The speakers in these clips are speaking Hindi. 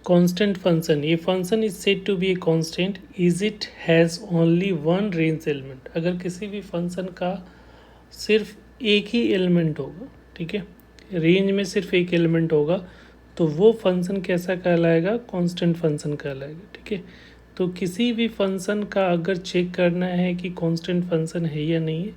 कांस्टेंट फंक्शन, ये function is said to be a constant is it has only one range element. अगर किसी भी फंक्शन का सिर्फ एक ही एलिमेंट होगा, ठीक है, रेंज में सिर्फ एक एलिमेंट होगा, तो वो फंक्शन कैसा कहलाएगा? कांस्टेंट फंक्शन कहलाएगा, ठीक है। तो किसी भी फंक्शन का अगर चेक करना है कि कांस्टेंट फंक्शन है या नहीं है,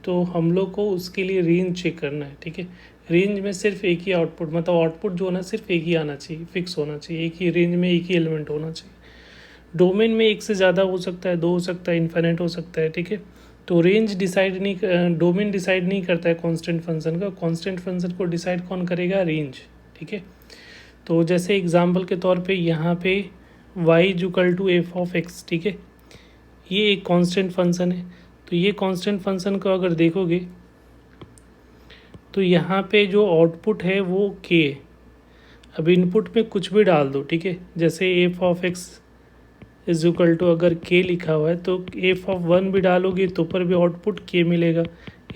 तो हम लोग को उसके लिए रेंज चेक करना है, ठीक है। रेंज में सिर्फ एक ही आउटपुट, मतलब आउटपुट जो है ना सिर्फ एक ही आना चाहिए, फिक्स होना चाहिए, एक ही रेंज में एक ही एलिमेंट होना चाहिए। डोमेन में एक से ज़्यादा हो सकता है, दो हो सकता है, इन्फिनिट हो सकता है, ठीक है। तो रेंज डिसाइड नहीं, डोमेन डिसाइड नहीं करता है कांस्टेंट फंक्शन का। कांस्टेंट फंक्शन को डिसाइड कौन करेगा? रेंज, ठीक है। तो जैसे एग्जांपल के तौर पे यहाँ पे y equal to f of x, ठीक है, ये एक कांस्टेंट फंक्शन है। तो ये कांस्टेंट फंक्शन को अगर देखोगे तो यहाँ पे जो आउटपुट है वो k है। अब इनपुट में कुछ भी डाल दो, ठीक है, जैसे f of x is equal to अगर k लिखा हुआ है तो एफ ऑफ वन भी डालोगे तो पर भी आउटपुट k मिलेगा,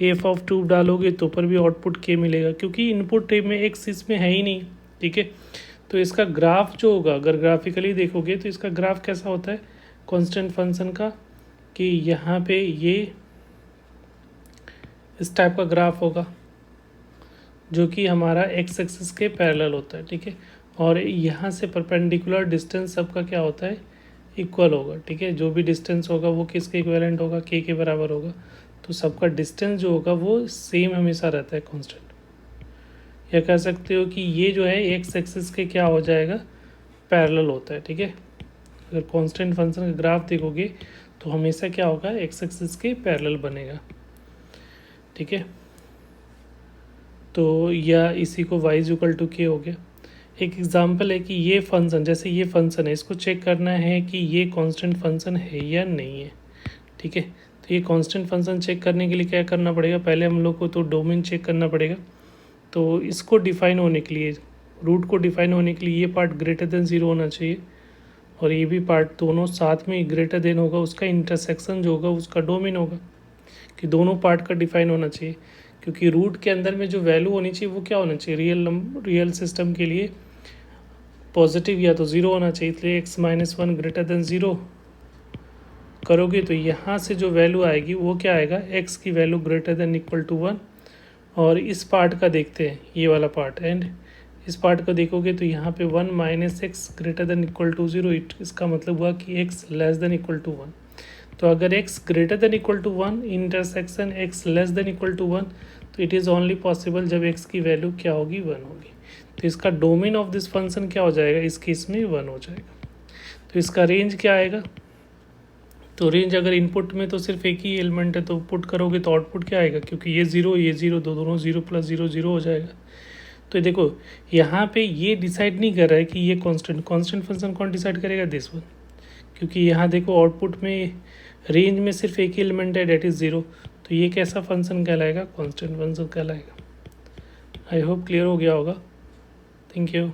एफ ऑफ टू डालोगे तो पर भी आउटपुट k मिलेगा, क्योंकि इनपुट में x इसमें है ही नहीं, ठीक है। तो इसका ग्राफ जो होगा, अगर ग्राफिकली देखोगे तो इसका ग्राफ कैसा होता है कांस्टेंट फंक्शन का, कि यहाँ पे ये इस टाइप का ग्राफ होगा जो कि हमारा एक्स एक्सिस के पैरेलल होता है, ठीक है। और यहाँ से परपेंडिकुलर डिस्टेंस सबका क्या होता है? इक्वल होगा, ठीक है। जो भी डिस्टेंस होगा वो किसके इक्विवेलेंट होगा? के बराबर होगा। तो सबका डिस्टेंस जो होगा वो सेम हमेशा रहता है, कांस्टेंट। या कह सकते हो कि ये जो है एक्स एक्सिस के क्या हो जाएगा? पैरेलल होता है, ठीक है। अगर कांस्टेंट फंक्शन का ग्राफ देखोगे तो हमेशा क्या होगा? एक्स एक्सिस के पैरेलल बनेगा, ठीक है। तो या इसी को y इक्वल टू के हो गया। एक एग्जांपल है कि ये फंक्शन, जैसे ये फंक्शन है, इसको चेक करना है कि ये कांस्टेंट फंक्शन है या नहीं है, ठीक है। तो ये कांस्टेंट फंक्शन चेक करने के लिए क्या करना पड़ेगा? पहले हम लोग को तो डोमेन चेक करना पड़ेगा। तो इसको डिफाइन होने के लिए, रूट को डिफाइन होने के लिए ये पार्ट ग्रेटर देन 0 होना चाहिए और ये भी पार्ट दोनों साथ में ग्रेटर देन होगा, उसका इंटरसेक्शन जो होगा उसका डोमेन होगा, कि दोनों पार्ट का डिफाइन होना चाहिए। क्योंकि रूट के अंदर में जो वैल्यू होनी चाहिए वो क्या होना चाहिए? रियल सिस्टम के लिए पॉजिटिव या तो 0 होना चाहिए, इसलिए x-1 ग्रेटर देन 0 करोगे तो यहाँ से जो वैल्यू आएगी वो क्या आएगा? x की value greater than equal to 1। और इस पार्ट का देखते हैं, ये वाला पार्ट, एंड इस पार्ट को देखोगे तो यहाँ पे 1 minus x greater than equal to 0, इसका मतलब हुआ कि x less than equal to 1। तो अगर x greater than equal to 1 intersection x less than equal to 1, तो इट इज़ ओनली पॉसिबल जब x की वैल्यू क्या होगी? 1 होगी। तो इसका डोमेन ऑफ दिस फंक्शन क्या हो जाएगा? इस केस में 1 हो जाएगा। तो इसका रेंज क्या आएगा? तो रेंज अगर इनपुट में तो सिर्फ एक ही एलिमेंट है तो पुट करोगे तो आउटपुट क्या आएगा? क्योंकि ये 0 दोनों 0 प्लस 0 0 हो जाएगा। तो देखो यहाँ पे ये डिसाइड नहीं कर रहा है कि ये कांस्टेंट फंक्शन कौन डिसाइड करेगा? This one. क्योंकि यहाँ देखो आउटपुट में रेंज में सिर्फ एक ही एलिमेंट है, डेट इज़ 0। तो ये कैसा फंक्शन कहलाएगा? कांस्टेंट फंक्शन कहलाएगा। आई होप क्लियर हो गया होगा। Thank you.